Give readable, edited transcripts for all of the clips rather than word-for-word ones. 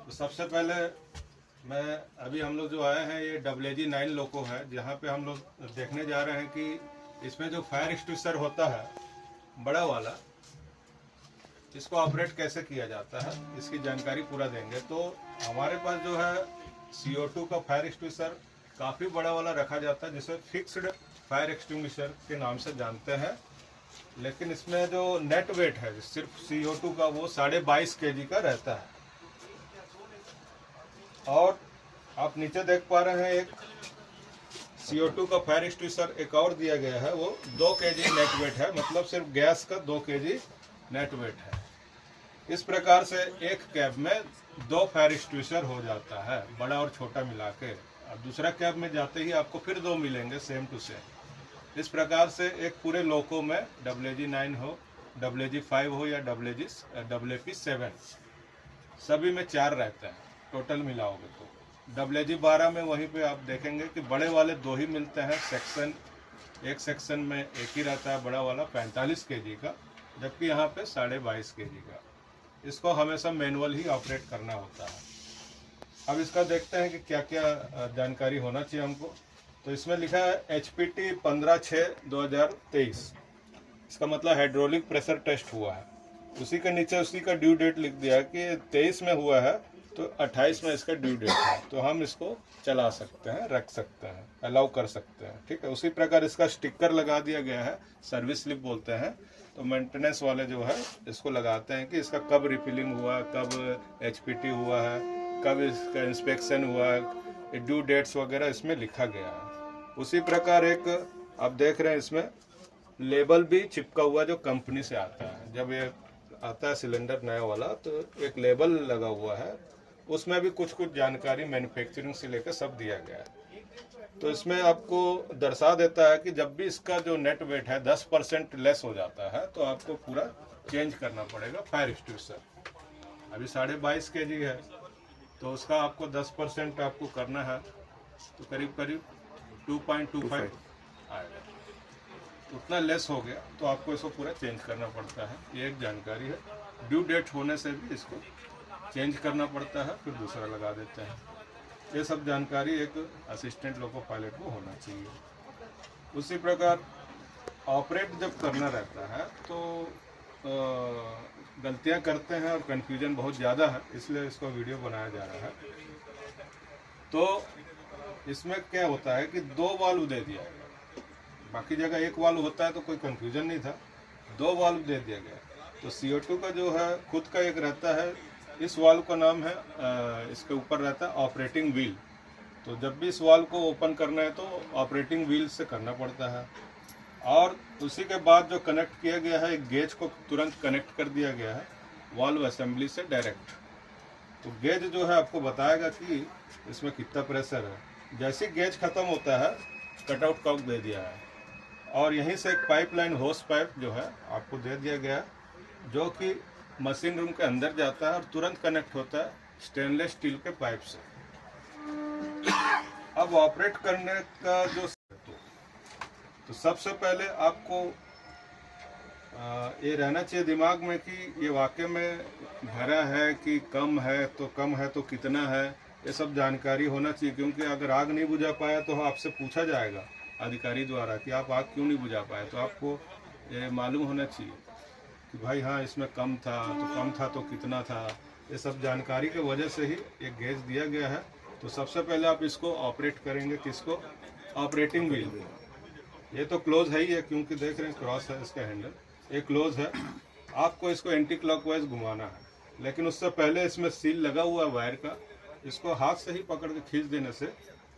तो सबसे पहले मैं अभी हम लोग जो आए हैं ये WG9 लोको है, जहाँ पे हम लोग देखने जा रहे हैं कि इसमें जो फायर एक्सटिंग्विशर होता है बड़ा वाला, इसको ऑपरेट कैसे किया जाता है, इसकी जानकारी पूरा देंगे। तो हमारे पास जो है CO2 का फायर एक्सटिंग्विशर काफ़ी बड़ा वाला रखा जाता है, जिसे फिक्स्ड फायर एक्सटिंग्विशर के नाम से जानते हैं। लेकिन इसमें जो नेट वेट है सिर्फ CO2 का, वो 22.5 kg का रहता है। और आप नीचे देख पा रहे हैं एक CO2 का फायर एक्सटिंग्विशर एक और दिया गया है, वो 2 kg नेट वेट है, मतलब सिर्फ गैस का 2 kg नेट वेट है। इस प्रकार से एक कैब में 2 फायर एक्सटिंग्विशर हो जाता है, बड़ा और छोटा मिला के। अब दूसरा कैब में जाते ही आपको फिर 2 मिलेंगे सेम टू सेम। इस प्रकार से एक पूरे लोको में WG9 हो, WG5 हो या WP7, सभी में 4 रहते हैं टोटल मिलाओगे तो। WG12 में वहीं पे आप देखेंगे कि बड़े वाले 2 ही मिलते हैं सेक्शन, एक सेक्शन में एक ही रहता है बड़ा वाला 45 kg का, जबकि यहाँ पे 22.5 kg का। इसको हमेशा मैनुअल ही ऑपरेट करना होता है। अब इसका देखते हैं कि क्या क्या जानकारी होना चाहिए हमको। तो इसमें लिखा है HPT 15/6/2023, इसका मतलब हाइड्रोलिक प्रेशर टेस्ट हुआ है। उसी के नीचे उसी का ड्यू डेट लिख दिया कि 23 में हुआ है, तो 28 में इसका ड्यू डेट है, तो हम इसको चला सकते हैं, रख सकते हैं, अलाउ कर सकते हैं। ठीक है, उसी प्रकार इसका स्टिकर लगा दिया गया है, सर्विस स्लिप बोलते हैं। तो मेंटेनेंस वाले जो है इसको लगाते हैं कि इसका कब रिफिलिंग हुआ, कब HPT हुआ है, कब इसका इंस्पेक्शन हुआ है, ड्यू डेट्स वगैरह इसमें लिखा गया है। उसी प्रकार एक आप देख रहे हैं इसमें लेबल भी चिपका हुआ जो कंपनी से आता है। जब ये आता है सिलेंडर नया वाला, तो एक लेबल लगा हुआ है, उसमें भी कुछ कुछ जानकारी मैन्युफैक्चरिंग से लेकर सब दिया गया है। तो इसमें आपको दर्शा देता है कि जब भी इसका जो नेट वेट है 10% लेस हो जाता है, तो आपको पूरा चेंज करना पड़ेगा फायर एक्सटिंग्विशर। अभी 22.5 kg है, तो उसका आपको 10% आपको करना है, तो करीब करीब 2.25 आएगा। उतना लेस हो गया तो आपको इसको पूरा चेंज करना पड़ता है। ये एक जानकारी है। ड्यू डेट होने से भी इसको चेंज करना पड़ता है, फिर दूसरा लगा देते हैं। ये सब जानकारी एक असिस्टेंट लोको पायलट को होना चाहिए। उसी प्रकार ऑपरेट जब करना रहता है तो गलतियां करते हैं और कन्फ्यूजन बहुत ज़्यादा है, इसलिए इसको वीडियो बनाया जा रहा है। तो इसमें क्या होता है कि 2 वाल्व दे दिया गया, बाकी जगह 1 वाल्व होता है तो कोई कन्फ्यूजन नहीं था, 2 वाल्व दे दिया गया। तो CO2 का जो है खुद का एक रहता है, इस वाल्व का नाम है, इसके ऊपर रहता है ऑपरेटिंग व्हील। तो जब भी इस वाल्व को ओपन करना है तो ऑपरेटिंग व्हील से करना पड़ता है। और उसी के बाद जो कनेक्ट किया गया है, एक गेज को तुरंत कनेक्ट कर दिया गया है वाल्व असेंबली से डायरेक्ट। तो गेज जो है आपको बताएगा कि इसमें कितना प्रेशर है। जैसे गेज खत्म होता है, कटआउट कॉक दे दिया है, और यहीं से एक पाइपलाइन होस पाइप जो है आपको दे दिया गया है, जो कि मशीन रूम के अंदर जाता है और तुरंत कनेक्ट होता है स्टेनलेस स्टील के पाइप से। अब ऑपरेट करने का जो तो सबसे पहले आपको ये रहना चाहिए दिमाग में कि ये वाकई में भरा है कि कम है, तो कम है तो कितना है, ये सब जानकारी होना चाहिए। क्योंकि अगर आग नहीं बुझा पाया तो आपसे पूछा जाएगा अधिकारी द्वारा कि आप आग क्यों नहीं बुझा पाए। तो आपको ये मालूम होना चाहिए कि भाई हाँ इसमें कम था तो कितना था। ये सब जानकारी के वजह से ही एक गेज दिया गया है। तो सबसे पहले आप इसको ऑपरेट करेंगे, किसको, ऑपरेटिंग व्हील। ये तो क्लोज है ही है, क्योंकि देख रहे हैं क्रॉस है इसका हैंडल, ये क्लोज है। आपको इसको एंटी क्लॉकवाइज घुमाना है, लेकिन उससे पहले इसमें सील लगा हुआ है वायर का, इसको हाथ से ही पकड़ के खींच देने से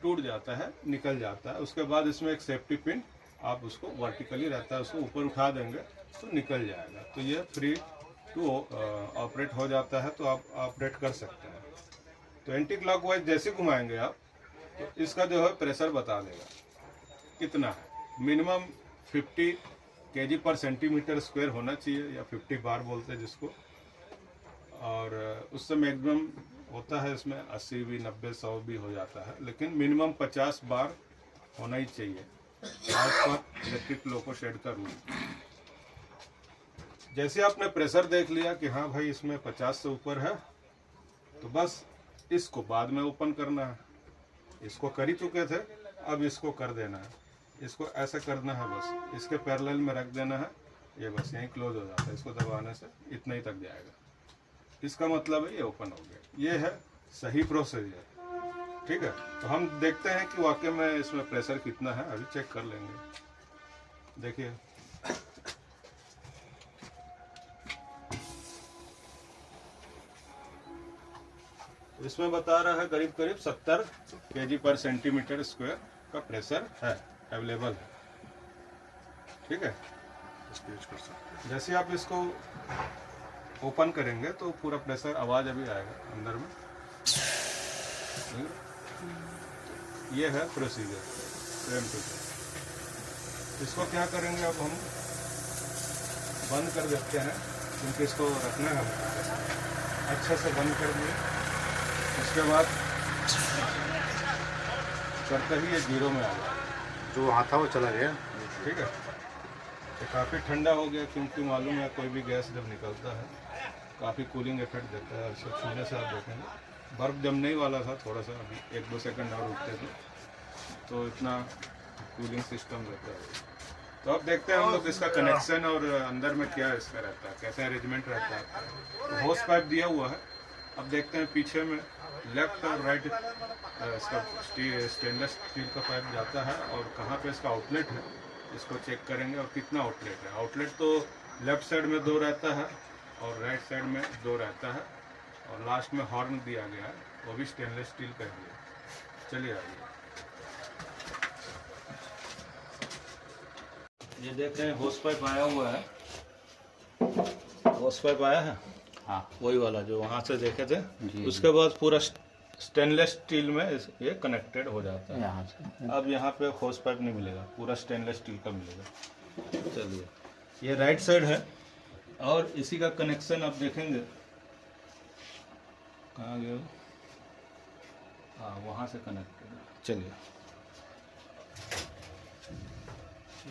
टूट जाता है, निकल जाता है। उसके बाद इसमें एक सेफ्टी पिन, आप उसको वर्टिकली रहता है, उसको ऊपर उठा देंगे तो निकल जाएगा। तो ये फ्री टू ऑपरेट हो जाता है, तो आप ऑपरेट कर सकते हैं। तो एंटी क्लॉकवाइज जैसे घुमाएंगे आप, तो इसका जो है प्रेशर बता देगा कितना है। मिनिमम 50 kg/cm² होना चाहिए, या 50 बार बोलते हैं जिसको। और उससे मैक्सिमम होता है इसमें 80 भी, 90, 100 भी हो जाता है, लेकिन मिनिमम 50 बार होना ही चाहिए आज पर इलेक्ट्रिक लोको शेड का रूल। जैसे आपने प्रेशर देख लिया कि हाँ भाई इसमें 50 से ऊपर है, तो बस इसको बाद में ओपन करना है। इसको कर ही चुके थे, अब इसको कर देना है। इसको ऐसे करना है, बस इसके पैरेलल में रख देना है, ये बस यहीं क्लोज हो जाता है। इसको दबाने से इतना ही तक जाएगा। इसका मतलब है ये ओपन हो गया। ये है सही प्रोसीजर, ठीक है। तो हम देखते हैं कि वाकई में इसमें प्रेशर कितना है, अभी चेक कर लेंगे। देखिए इसमें बता रहा है करीब करीब 70 kg पर सेंटीमीटर स्क्वायर का प्रेशर है, अवेलेबल है, ठीक है। जैसे आप इसको ओपन करेंगे तो पूरा प्रेशर आवाज अभी आएगा अंदर में। ये है प्रोसीजर सेम टू सेम। इसको क्या करेंगे, अब हम बंद कर देते हैं, क्योंकि इसको रखना है अच्छे से बंद कर दिए। उसके बाद करते ही ये 0 में आ गया, जो वहाँ था वो चला गया, ठीक है। ये काफ़ी ठंडा हो गया, क्योंकि मालूम है कोई भी गैस जब निकलता है काफ़ी कूलिंग इफेक्ट देता है। इसको छूने से आप देखेंगे बर्फ़ जमने ही वाला था, थोड़ा सा अभी 1-2 सेकंड और रुकते थे तो इतना कूलिंग सिस्टम रहता है। तो अब देखते हैं हम लोग इसका कनेक्शन और अंदर में क्या इसका रहता है, कैसा अरेंजमेंट रहता है। तो होस पाइप दिया हुआ है। अब देखते हैं पीछे में लेफ्ट और राइट इसका स्टेनलेस स्टील का पाइप जाता है, और कहाँ पे इसका आउटलेट है इसको चेक करेंगे, और कितना आउटलेट है। आउटलेट तो लेफ्ट साइड में 2 रहता है और राइट साइड में 2 रहता है, और लास्ट में हॉर्न दिया गया है, वो भी स्टेनलेस स्टील का ही है। चलिए आइए, ये देख रहे हैं होस पाइप आया हुआ है। होस पाइप आया है, हाँ वही वाला जो वहाँ से देखे थे। जी। उसके बाद पूरा स्टेनलेस स्टील में ये कनेक्टेड हो जाता है। यहाँ से अब यहाँ पे होस पाइप नहीं मिलेगा, पूरा स्टेनलेस स्टील का मिलेगा। चलिए, ये राइट साइड है, और इसी का कनेक्शन आप देखेंगे कहाँ गया, हाँ वहाँ से कनेक्टेड है। चलिए,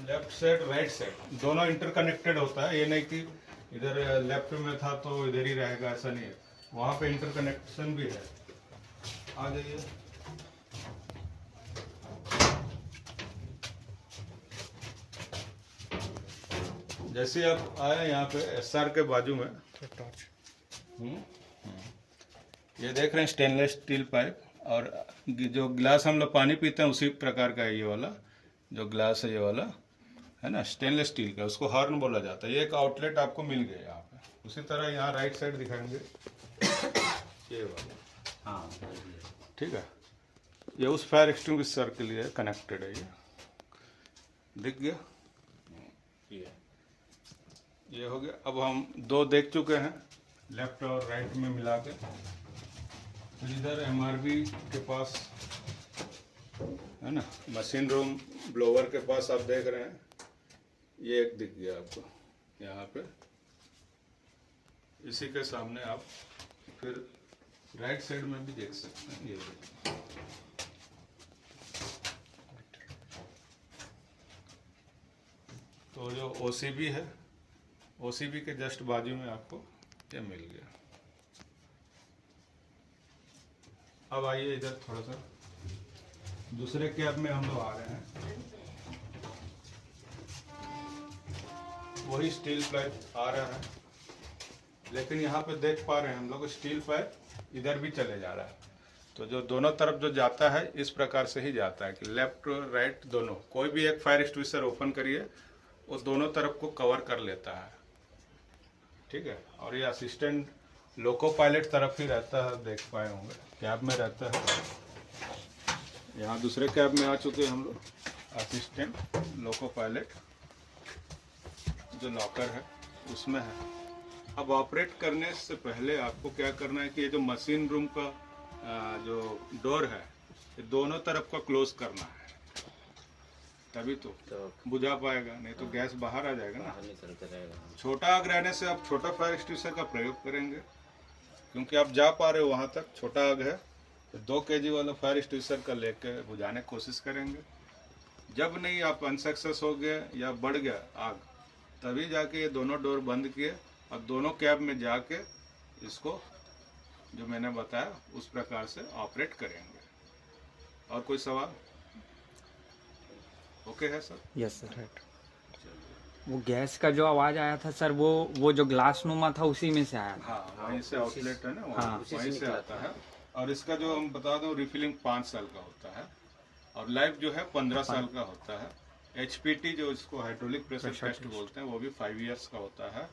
लेफ्ट साइड राइट साइड दोनों इंटरकनेक्टेड होता है। ये नहीं कि इधर लेफ्ट में था तो इधर ही रहेगा, ऐसा नहीं है, वहाँ पे इंटरकनेक्शन भी है। आ जाइए, जैसे आप आए यहाँ पे एसआर के बाजू में, ये देख रहे हैं स्टेनलेस स्टील पाइप, और जो गिलास हम लोग पानी पीते हैं उसी प्रकार का है ये वाला जो ग्लास है, ये वाला है ना स्टेनलेस स्टील का, उसको हॉर्न बोला जाता है। ये एक आउटलेट आपको मिल गया यहाँ पे। उसी तरह यहाँ राइट साइड दिखाएंगे, ये वाला, हाँ ठीक है। ये उस फायर एक्सटिंग्विशर के लिए कनेक्टेड है। ये दिख गया, ये हो गया। अब हम 2 देख चुके हैं, लेफ्ट और राइट में मिला के। फिर इधर एमआरबी के पास है ना, मशीन रूम ब्लोवर के पास आप देख रहे हैं, ये एक दिख गया आपको यहाँ पे। इसी के सामने आप फिर राइट साइड में भी देख सकते हैं, ये देखिए। तो जो ओसीबी है, ओसीबी के जस्ट बाजू में आपको ये मिल गया। अब आइए इधर थोड़ा सा दूसरे कैब में हम लोग आ रहे हैं। वही स्टील पाइप आ रहा है, लेकिन यहाँ पे देख पा रहे हैं हम लोग स्टील पाइप इधर भी चले जा रहा है। तो जो दोनों तरफ जो जाता है इस प्रकार से ही जाता है कि लेफ्ट और राइट दोनों, कोई भी एक फायर एक्सटिंग्विशर ओपन करिए वो दोनों तरफ को कवर कर लेता है, ठीक है। और ये असिस्टेंट लोको पायलट तरफ ही रहता है, देख पाए होंगे कैब में रहता है। यहाँ दूसरे कैब में आ चुके हैं हम लोग, असिस्टेंट लोको पायलट जो लॉकर है उसमें है। अब ऑपरेट करने से पहले आपको क्या करना है कि ये जो मशीन रूम का जो डोर है ये दोनों तरफ का क्लोज करना है, तभी तो बुझा पाएगा, नहीं तो गैस बाहर आ जाएगा ना। छोटा आग रहने से आप छोटा फायर एक्सटिंग्विशर का प्रयोग करेंगे, क्योंकि आप जा पा रहे हो वहाँ तक, छोटा आग है तो 2 kg वाला फायर एक्सटिंग्विशर का लेके बुझाने की कोशिश करेंगे। जब नहीं आप अनसक्सेस हो गए या बढ़ गया आग, तभी जाके ये दोनों डोर बंद किए और दोनों कैब में जाके इसको जो मैंने बताया उस प्रकार से ऑपरेट करेंगे। और कोई सवाल? ओके है सर? Yes sir. वो गैस का जो आवाज आया था सर, वो जो ग्लास नुमा था उसी में से आया था। हाँ, वहीं से आउटलेट है ना, हाँ, वहीं से आता है। और इसका जो हम बता दूं रिफिलिंग 5 साल का होता है और लाइफ जो है 15 साल का होता है। HPT जो इसको हाइड्रोलिक प्रेशर टेस्ट बोलते हैं वो भी 5 इयर्स का होता है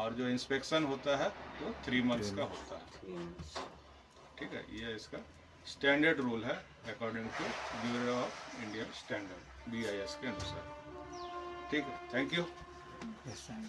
और जो इंस्पेक्शन होता है वो 3 मंथ्स का होता है। ठीक है, ये इसका स्टैंडर्ड रूल है according to Bureau of Indian Standard BIS के अनुसार। ठीक है, थैंक यू। Yes sir.